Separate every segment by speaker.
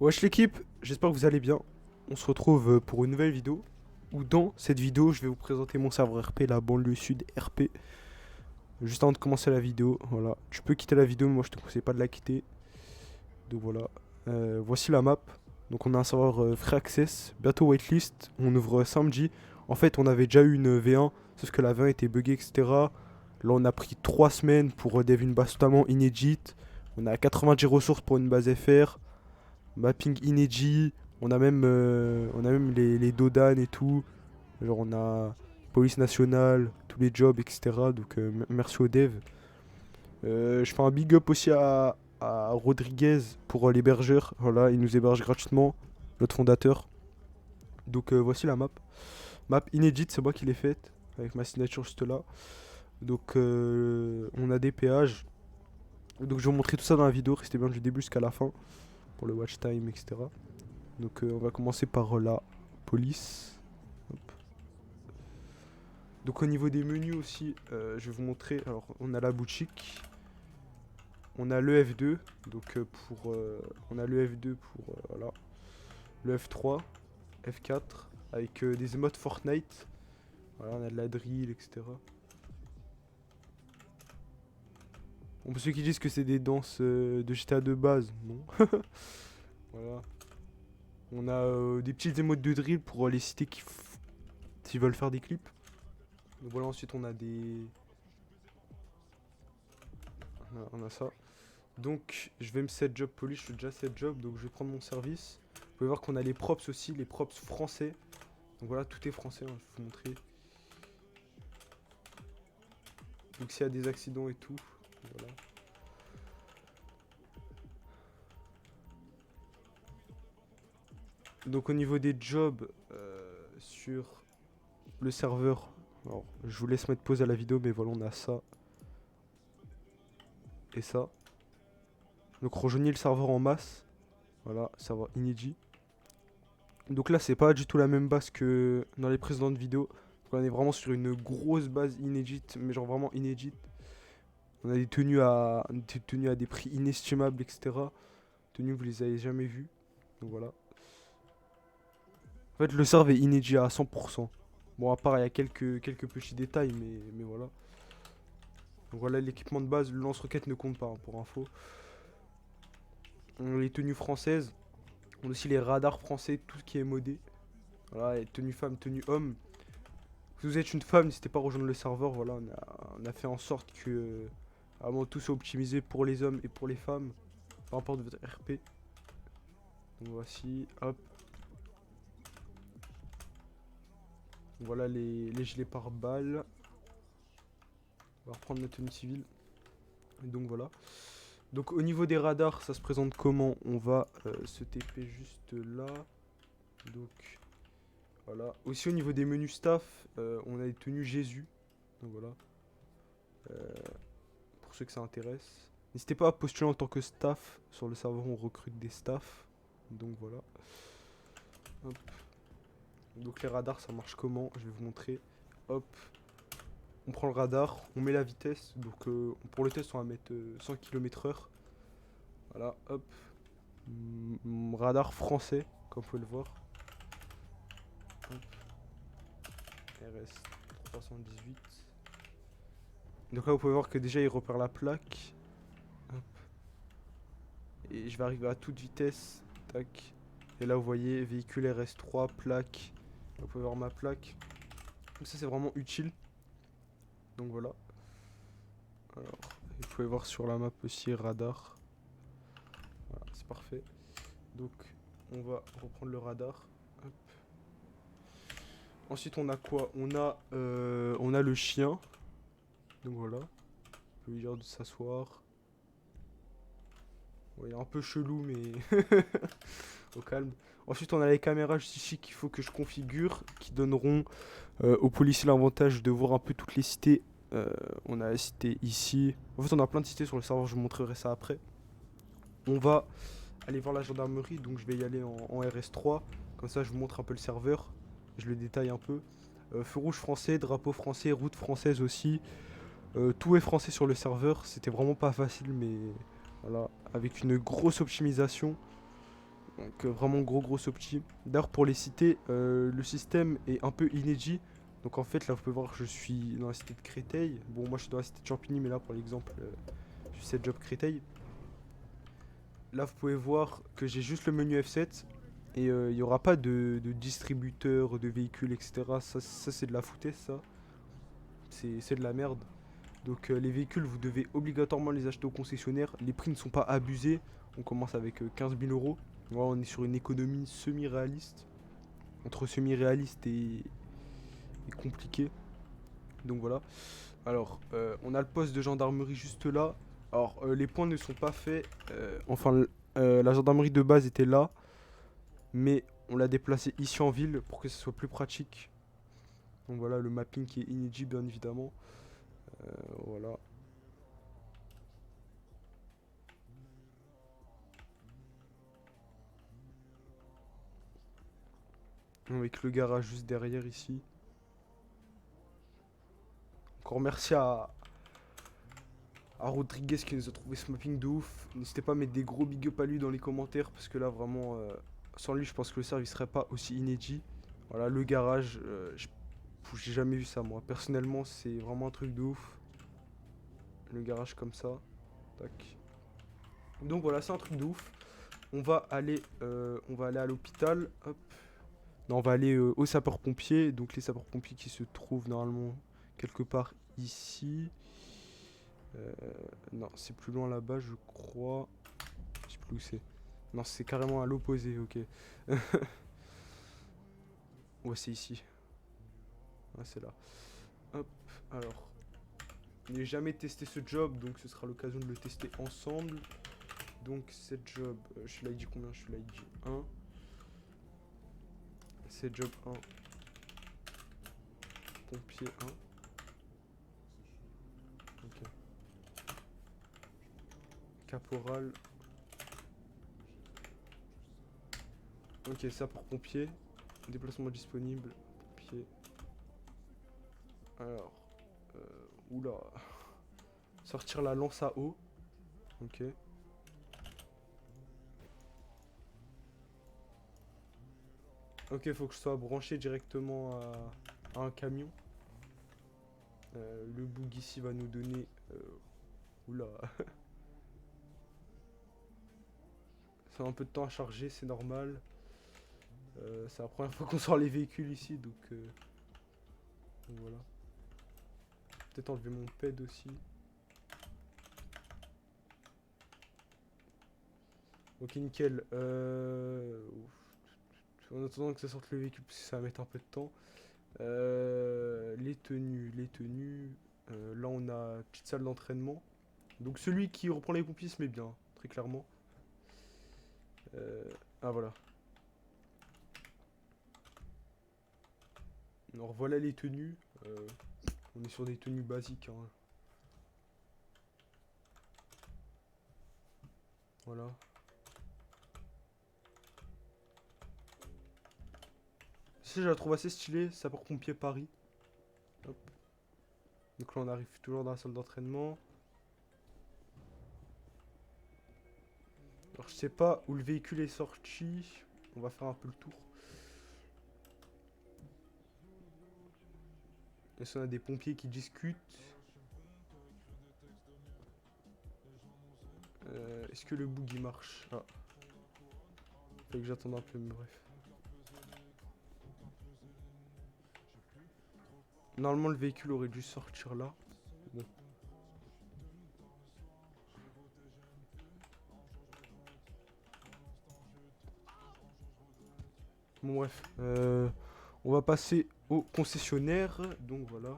Speaker 1: Wesh l'équipe, j'espère que vous allez bien. On se retrouve pour une nouvelle vidéo. Où dans cette vidéo, je vais vous présenter mon serveur RP, la banlieue sud RP. Juste avant de commencer la vidéo, voilà. Tu peux quitter la vidéo, mais moi je te conseille pas de la quitter. Donc voilà. Voici la map. Donc on a un serveur free access, bientôt waitlist. On ouvre samedi. En fait, on avait déjà eu une V1, sauf que la V1 était buggée, etc. Là, on a pris 3 semaines pour dev une base totalement inédite. On a 90 ressources pour une base FR. Mapping inédit, on a même les Dodan et tout. Genre on a police nationale, tous les jobs, etc. Donc merci aux devs. Je fais un big up aussi à Rodriguez pour l'hébergeur. Voilà, il nous héberge gratuitement, notre fondateur. Donc voici la map. Map inédite, c'est moi qui l'ai faite, avec ma signature juste là. Donc on a des péages. Donc je vais vous montrer tout ça dans la vidéo, restez bien du début jusqu'à la fin pour le watch time, etc. Donc on va commencer par la police. Hop. Donc au niveau des menus aussi, je vais vous montrer. Alors on a la boutique, on a le F2, donc on a le F2 pour voilà, le F3, F4 avec des emotes Fortnite. Voilà, on a de la drill, etc. Bon, pour ceux qui disent que c'est des danses de GTA de base, non. Voilà. On a des petites émotes de drill pour les cités qui veulent faire des clips. Donc voilà, ensuite on a des. On a ça. Donc je vais me set job police, je suis déjà set job, donc je vais prendre mon service. Vous pouvez voir qu'on a les props aussi, les props français. Donc voilà, tout est français, hein, je vais vous montrer. Donc s'il y a des accidents et tout, voilà. Donc au niveau des jobs sur le serveur, alors je vous laisse mettre pause à la vidéo, mais voilà, on a ça et ça. Donc rejoignez le serveur en masse, voilà, serveur inédit. Donc là c'est pas du tout la même base que dans les précédentes vidéos. Donc on est vraiment sur une grosse base inédite, mais genre vraiment inédite. On a des tenues à des prix inestimables, etc. Tenues vous les avez jamais vues. Donc voilà. En fait le serve est inédit à 100%. Bon à part il y a quelques petits détails, mais voilà. Donc voilà l'équipement de base, le lance-roquette ne compte pas hein, pour info. On a les tenues françaises. On a aussi les radars français, tout ce qui est modé. Voilà, tenue femme, tenue homme. Si vous êtes une femme, n'hésitez pas à rejoindre le serveur. Voilà, on a fait en sorte que vraiment tout soit optimisé pour les hommes et pour les femmes. Peu importe votre RP. Donc voici, hop. Voilà les gilets pare-balles. On va reprendre notre tenue civile. Et donc voilà. Donc au niveau des radars, ça se présente comment? On va se TP juste là. Donc voilà. Aussi au niveau des menus staff, on a les tenues Jésus. Donc voilà. Euh, pour ceux que ça intéresse. N'hésitez pas à postuler en tant que staff. Sur le serveur, on recrute des staffs. Donc voilà. Hop. Donc les radars, ça marche comment? Je vais vous montrer. Hop. On prend le radar, on met la vitesse. Donc pour le test, on va mettre 100 km/h. Voilà, hop. Radar français, comme vous pouvez le voir. Hop. RS 318. Donc là, vous pouvez voir que déjà, il repère la plaque. Hop. Et je vais arriver à toute vitesse. Tac. Et là, vous voyez, véhicule RS3, plaque. Là, vous pouvez voir ma plaque. Donc ça, c'est vraiment utile. Donc voilà. Alors, vous pouvez voir sur la map aussi, radar. Voilà, c'est parfait. Donc, on va reprendre le radar. Hop. Ensuite, on a quoi? On a le chien. Donc voilà. On peut lui dire de s'asseoir. Bon, il est un peu chelou, mais au calme. Ensuite, on a les caméras juste ici qu'il faut que je configure, qui donneront aux policiers l'avantage de voir un peu toutes les cités. On a la cité ici. En fait, on a plein de cités sur le serveur, je vous montrerai ça après. On va aller voir la gendarmerie, donc je vais y aller en RS3. Comme ça, je vous montre un peu le serveur. Je le détaille un peu. Feu rouge français, drapeau français, route française aussi. Tout est français sur le serveur. C'était vraiment pas facile, mais voilà. Avec une grosse optimisation. Donc vraiment gros opti. D'ailleurs pour les cités, le système est un peu inédit. Donc en fait là vous pouvez voir que je suis dans la cité de Créteil. Bon moi je suis dans la cité de Champigny mais là pour l'exemple je suis cette job Créteil. Là vous pouvez voir que j'ai juste le menu F7. Et il n'y aura pas de distributeur, de véhicules, etc. Ça c'est de la foutaise ça. C'est de la merde. Donc les véhicules vous devez obligatoirement les acheter au concessionnaire. Les prix ne sont pas abusés. On commence avec 15 000 euros. Voilà, on est sur une économie semi-réaliste. Entre semi-réaliste et compliqué. Donc voilà. Alors, on a le poste de gendarmerie juste là. Alors, les points ne sont pas faits. Enfin, la gendarmerie de base était là. Mais on l'a déplacé ici en ville pour que ce soit plus pratique. Donc voilà, le mapping qui est inédit, bien évidemment. Voilà. Avec le garage juste derrière ici. Encore merci à Rodriguez qui nous a trouvé ce mapping de ouf. N'hésitez pas à mettre des gros big up à lui dans les commentaires parce que là vraiment sans lui je pense que le serve il serait pas aussi inédit. Voilà le garage, j'ai jamais vu ça moi. Personnellement c'est vraiment un truc de ouf. Le garage comme ça. Tac. Donc voilà c'est un truc de ouf. On va aller à l'hôpital. Hop. Non, on va aller aux sapeurs-pompiers. Donc les sapeurs-pompiers qui se trouvent normalement quelque part ici. Non, c'est plus loin là-bas, je crois. Je sais plus où c'est. Non, c'est carrément à l'opposé, ok. Ouais, c'est ici. Ouais, c'est là. Hop, alors. Je n'ai jamais testé ce job, donc ce sera l'occasion de le tester ensemble. Donc, cette job, je suis l'ID combien? Je suis l'ID 1. C'est job 1. Pompier 1. Ok. Caporal. Ok, ça pour pompier. Déplacement disponible. Pompier. Alors. Oula. Sortir la lance à eau. Ok. Ok, faut que je sois branché directement à un camion. Le bug ici va nous donner... oula. Ça a un peu de temps à charger, c'est normal. C'est la première fois qu'on sort les véhicules ici, donc voilà. Peut-être enlever mon ped aussi. Ok, nickel. En attendant que ça sorte le véhicule, parce que ça va mettre un peu de temps. Les tenues. Là, on a petite salle d'entraînement. Donc celui qui reprend les pompiers se met bien, très clairement. Ah voilà. Alors voilà les tenues. On est sur des tenues basiques. Hein. Voilà. Si je la trouve assez stylée, sapeur-pompier Paris. Hop. Donc là on arrive toujours dans la salle d'entraînement. Alors je sais pas où le véhicule est sorti. On va faire un peu le tour. Là on a des pompiers qui discutent. Est-ce que le boogie marche? Ah. Faut que j'attende un peu, mais bref. Normalement le véhicule aurait dû sortir là. Bon. Bon bref. On va passer au concessionnaire. Donc voilà.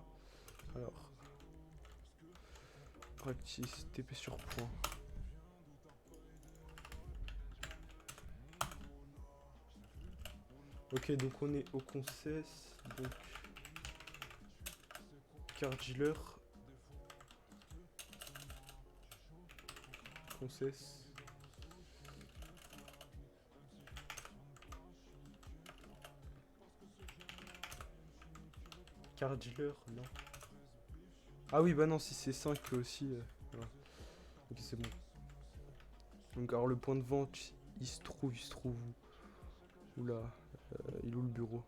Speaker 1: Alors. Practice, TP sur point. Ok, donc on est au concess. Donc. Car dealer. Concess. Car dealer, non. Ah oui, bah non, si c'est 5 aussi. Voilà. Ok, c'est bon. Donc, alors le point de vente il se trouve où? Oula, il est où le bureau?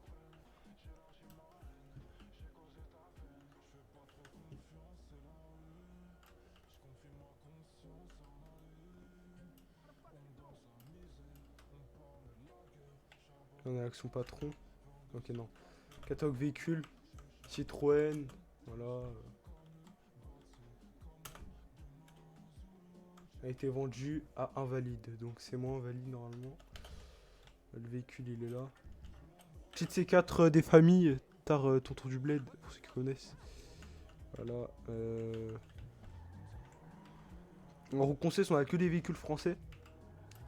Speaker 1: On est avec son patron. Ok, non. Catalogue véhicule. Citroën. Voilà. A été vendu à invalide. Donc c'est moi invalide normalement. Le véhicule il est là. Petite C4 des familles. Tard tonton du bled. Pour ceux qui connaissent. Voilà. En conseil, on a que des véhicules français.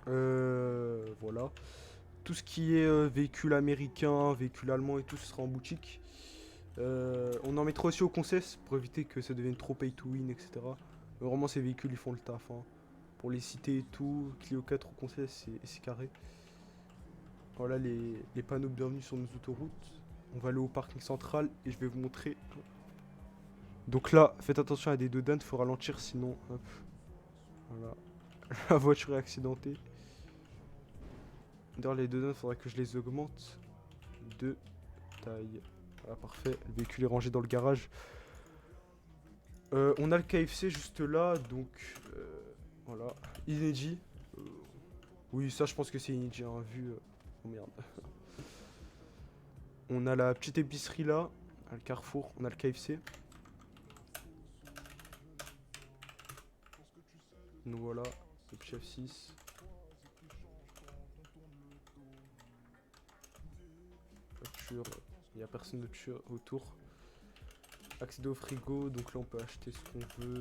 Speaker 1: Voilà. Tout ce qui est véhicule américain, véhicule allemand et tout, ce sera en boutique. On en mettra aussi au conseil pour éviter que ça devienne trop pay to win, etc. Mais vraiment, ces véhicules, ils font le taf. Hein. Pour les citer et tout, Clio 4 au conseil, c'est carré. Voilà les panneaux de bienvenue sur nos autoroutes. On va aller au parking central et je vais vous montrer. Donc là, faites attention à des dodanes, il faut ralentir sinon. Hop. Voilà. La voiture est accidentée. D'ailleurs, les dodanes, il faudrait que je les augmente de taille. Voilà, parfait. Le véhicule est rangé dans le garage. On a le KFC juste là, donc voilà. Inédit. Oui, ça, je pense que c'est inédit, hein, vu. Oh merde. On a la petite épicerie là, le Carrefour. On a le KFC. Donc voilà, le chef 6. Voiture, il n'y a personne de tueur autour. Accéder au frigo, donc là on peut acheter ce qu'on veut.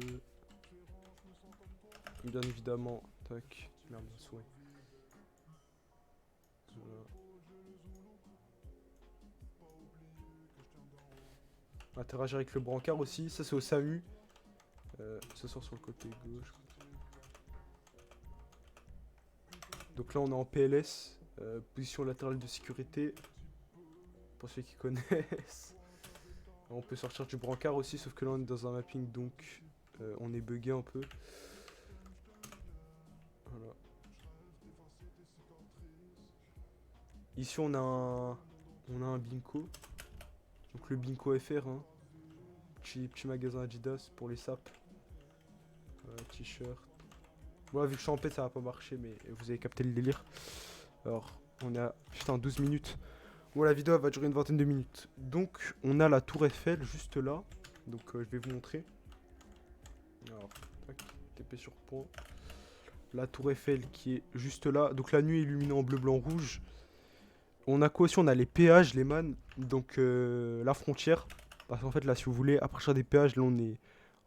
Speaker 1: Bien évidemment, tac, merde, ma souris. Voilà. Interagir avec le brancard aussi, ça c'est au SAMU. Ça sort sur le côté gauche. Donc là on est en PLS, position latérale de sécurité. Pour ceux qui connaissent. On peut sortir du brancard aussi, sauf que là on est dans un mapping donc on est bugué un peu. Voilà. Ici on a un Binko. Donc le Binko FR, hein. Petit magasin Adidas pour les sapes. T-shirt. Bon, vu que je suis en paix, ça va pas marcher, mais vous avez capté le délire. Alors, on a. Putain, 12 minutes. Bon, la vidéo elle va durer une vingtaine de minutes. Donc, on a la tour Eiffel juste là. Donc, je vais vous montrer. Alors, tac, TP sur point. La tour Eiffel qui est juste là. Donc, la nuit illuminée en bleu, blanc, rouge. On a quoi aussi? On a les péages, les man. Donc, la frontière. Parce qu'en fait, là, si vous voulez, à partir des péages, là, on est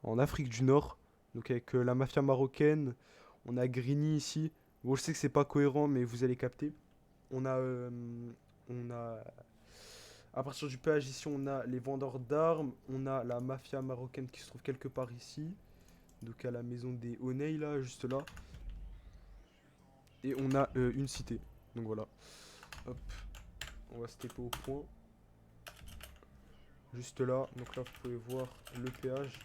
Speaker 1: en Afrique du Nord. Donc, avec la mafia marocaine. On a Grigny ici. Bon, je sais que c'est pas cohérent, mais vous allez capter. On a. À partir du péage ici, on a les vendeurs d'armes. On a la mafia marocaine qui se trouve quelque part ici. Donc, à la maison des Oney, là, juste là. Et on a une cité. Donc, voilà. Hop. On va se taper au point. Juste là. Donc, là, vous pouvez voir le péage.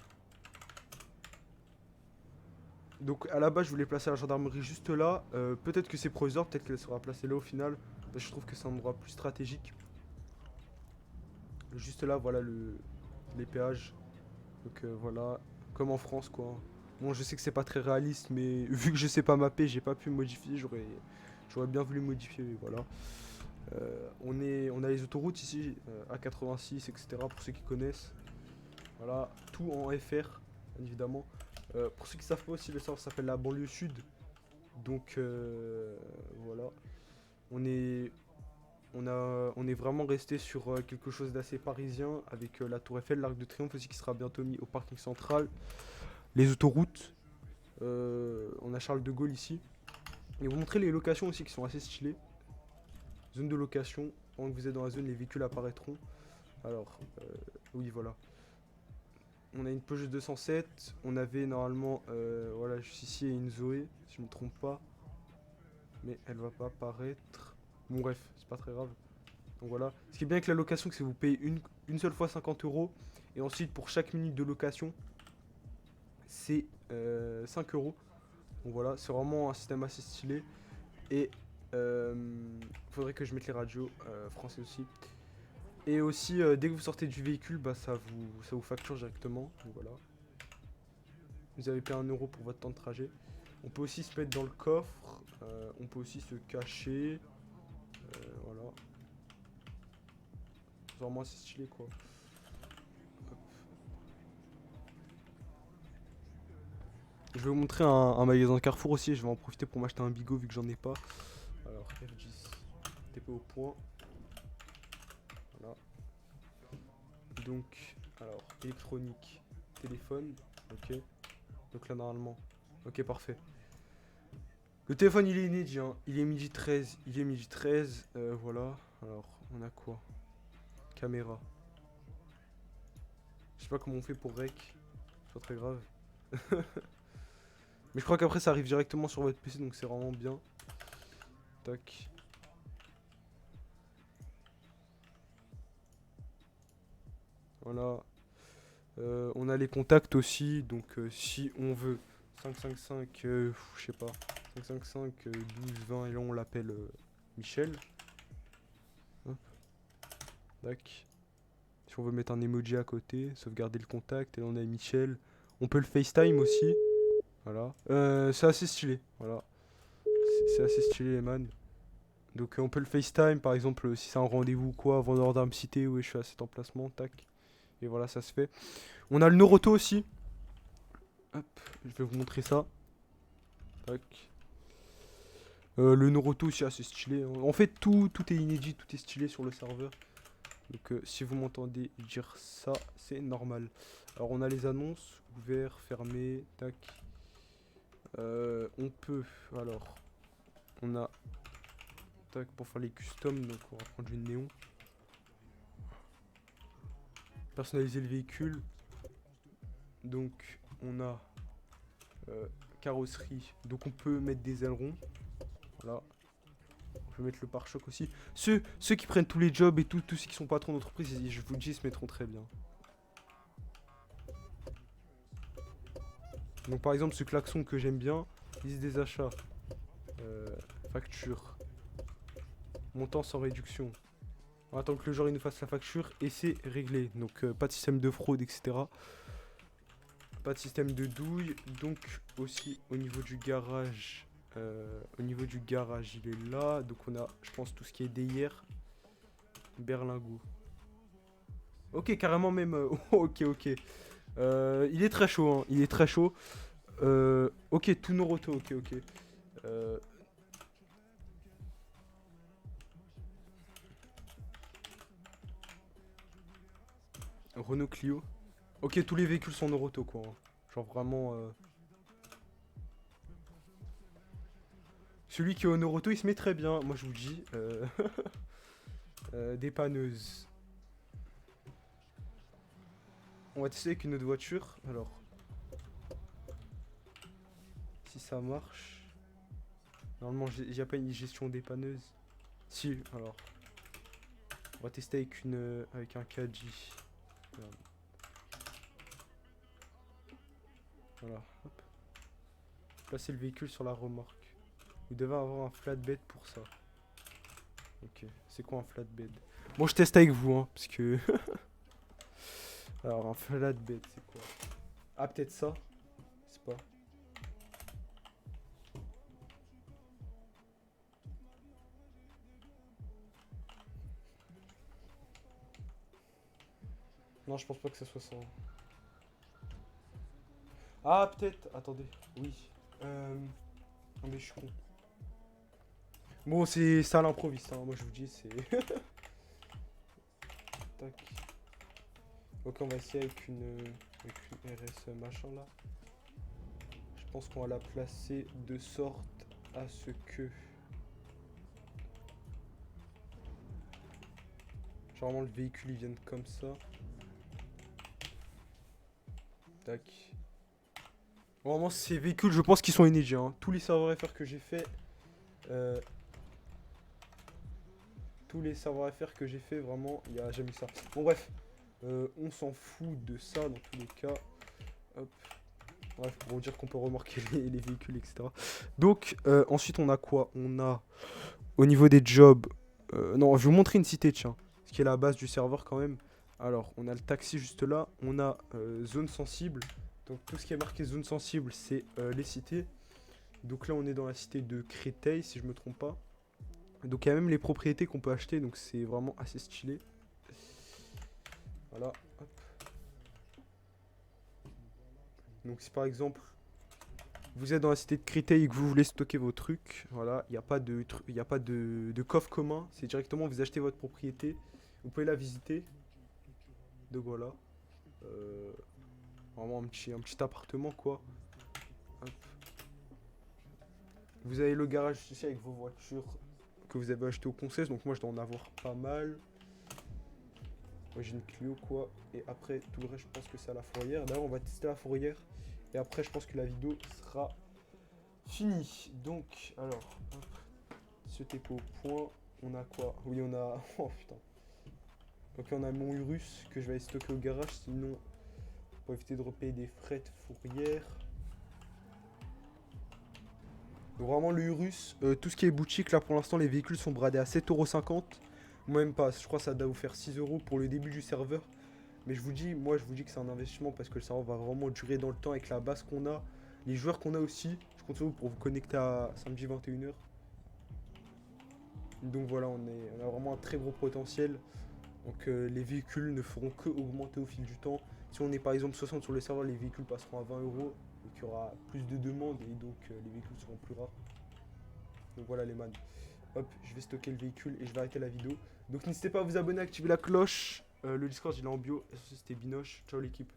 Speaker 1: Donc à la base je voulais placer la gendarmerie juste là. Peut-être que c'est provisoire, peut-être qu'elle sera placée là au final. Parce que je trouve que c'est un endroit plus stratégique. Juste là, voilà les péages. Donc voilà, comme en France quoi. Bon, je sais que c'est pas très réaliste, mais vu que je sais pas mapper, j'ai pas pu modifier. J'aurais bien voulu modifier, mais voilà. On a les autoroutes ici, A86, etc. Pour ceux qui connaissent. Voilà, tout en FR, bien évidemment. Pour ceux qui savent pas aussi, le serveur s'appelle la banlieue sud. Donc voilà. On est vraiment resté sur quelque chose d'assez parisien avec la Tour Eiffel, l'Arc de Triomphe aussi qui sera bientôt mis au parking central. Les autoroutes. On a Charles de Gaulle ici. Et vous montrer les locations aussi qui sont assez stylées. Zone de location. Pendant que vous êtes dans la zone, les véhicules apparaîtront. Alors, oui, voilà. On a une Peugeot 207. On avait normalement, voilà, juste ici, une Zoé, si je ne me trompe pas. Mais elle va pas apparaître. Bon, bref, c'est pas très grave. Donc voilà. Ce qui est bien avec la location, c'est que vous payez une seule fois 50 €. Et ensuite, pour chaque minute de location, c'est 5 €. Donc voilà, c'est vraiment un système assez stylé. Et faudrait que je mette les radios français aussi. Et aussi, dès que vous sortez du véhicule, bah, ça vous facture directement. Donc voilà. Vous avez payé 1 euro pour votre temps de trajet. On peut aussi se mettre dans le coffre. On peut aussi se cacher. Voilà. Vraiment assez stylé quoi. Hop. Je vais vous montrer un magasin Carrefour aussi. Je vais en profiter pour m'acheter un bigot vu que j'en ai pas. Alors F10. TP au point. Voilà. Donc, alors, électronique, téléphone, ok. Donc là, normalement, ok, parfait. Le téléphone, il est inédit, hein. Il est midi 13, voilà. Alors, on a quoi? Caméra. Je sais pas comment on fait pour rec, c'est pas très grave. Mais je crois qu'après, ça arrive directement sur votre PC, donc c'est vraiment bien. Tac. Voilà. On a les contacts aussi, donc si on veut 555, je sais pas, 555, 12, 20, et là on l'appelle Michel. Hop. Tac. Si on veut mettre un emoji à côté, sauvegarder le contact, et là on a Michel. On peut le FaceTime aussi. Voilà. C'est assez stylé, voilà. C'est assez stylé les man. Donc on peut le FaceTime par exemple si c'est un rendez-vous ou quoi, avant d'ordre me citer où je suis à cet emplacement, tac. Et voilà, ça se fait. On a le Noroto aussi. Hop, je vais vous montrer ça. Tac. Le Noroto aussi assez stylé, hein. En fait, tout est inédit, tout est stylé sur le serveur. Donc, si vous m'entendez dire ça, c'est normal. Alors, on a les annonces, ouvert, fermé, tac. On peut, alors, on a, tac, pour faire les customs, donc on va prendre du néon. Personnaliser le véhicule. Donc, on a carrosserie, donc on peut mettre des ailerons. Voilà. On peut mettre le pare-choc aussi. Ceux qui prennent tous les jobs et tous ceux qui sont patrons d'entreprise, je vous le dis, ils se mettront très bien. Donc par exemple, ce klaxon que j'aime bien, liste des achats, facture, montant sans réduction. On attend que le joueur il nous fasse la facture et c'est réglé. Donc pas de système de fraude, etc. Pas de système de douille. Donc aussi au niveau du garage. Il est là. Donc on a, je pense, tout ce qui est DIR. Berlingot. Ok, carrément même. Ok, ok. Il est très chaud, hein. Il est très chaud. Ok, tout Noroto, ok, ok. Renault Clio. Ok, tous les véhicules sont Noroto, quoi, hein. Genre vraiment... Celui qui est au Noroto, il se met très bien, moi je vous le dis. Dépanneuse. On va tester avec une autre voiture, alors. Si ça marche. Normalement, il n'y a pas une gestion dépanneuse. Si, alors. On va tester avec un Kaji. Voilà, hop. Placer le véhicule sur la remorque. Vous devez avoir un flatbed pour ça. Ok, c'est quoi un flatbed? Bon, je teste avec vous, hein, parce que... Alors, un flatbed, c'est quoi? Ah, peut-être ça? C'est pas. Non, je pense pas que ça soit ça. Ah, peut-être. Attendez. Oui. Non, mais je suis con. Bon, c'est ça à l'improviste, hein. Moi, je vous dis, c'est... Tac. Ok, on va essayer avec une RS machin, là. Je pense qu'on va la placer de sorte à ce que... Genre, vraiment, le véhicule, il vienne comme ça. Tac. Vraiment, ces véhicules, je pense qu'ils sont inédits, hein. Tous les savoir faire que j'ai fait... Tous les savoir-faire que j'ai fait, vraiment, il n'y a jamais ça. Bon, bref. On s'en fout de ça, dans tous les cas. Hop. Bref, pour vous dire qu'on peut remorquer les véhicules, etc. Donc, ensuite, on a quoi? On a, au niveau des jobs... non, je vais vous montrer une cité, tiens. Ce qui est la base du serveur, quand même. Alors, on a le taxi juste là. On a zone sensible. Donc, tout ce qui est marqué zone sensible, c'est les cités. Donc là, on est dans la cité de Créteil, si je me trompe pas. Donc, il y a même les propriétés qu'on peut acheter. Donc, c'est vraiment assez stylé. Voilà. Hop. Donc, si par exemple... vous êtes dans la cité de Créteil et que vous voulez stocker vos trucs, voilà, il n'y a pas de coffre commun, c'est directement vous achetez votre propriété, vous pouvez la visiter. Donc voilà. Euh, Vraiment un petit appartement quoi. Hop. Vous avez le garage ici avec vos voitures que vous avez achetées au concession, donc moi je dois en avoir pas mal. Moi j'ai une Clio quoi. Et après tout le reste je pense que c'est à la fourrière. D'ailleurs on va tester la fourrière. Et après je pense que la vidéo sera fini. Donc, alors, hop, ce TP au point. On a quoi? Oui, on a... Oh putain. Ok, on a mon Urus que je vais aller stocker au garage. Sinon, pour éviter de repayer des frais de fourrière. Donc, vraiment, le Urus, tout ce qui est boutique, là pour l'instant, les véhicules sont bradés à 7,50 €. Même pas, je crois que ça doit vous faire 6 € pour le début du serveur. Mais je vous dis, moi je vous dis que c'est un investissement parce que le serveur va vraiment durer dans le temps avec la base qu'on a, les joueurs qu'on a aussi. Je compte sur vous pour vous connecter à samedi 21 h. Donc voilà, on a vraiment un très gros potentiel. Donc les véhicules ne feront que augmenter au fil du temps. Si on est par exemple 60 sur le serveur, les véhicules passeront à 20 € et qu'il y aura plus de demandes et donc les véhicules seront plus rares. Donc voilà les man. Hop, je vais stocker le véhicule et je vais arrêter la vidéo. Donc n'hésitez pas à vous abonner, à activer la cloche. Le Discord il est en bio. Et ça c'était Binoche. Ciao l'équipe.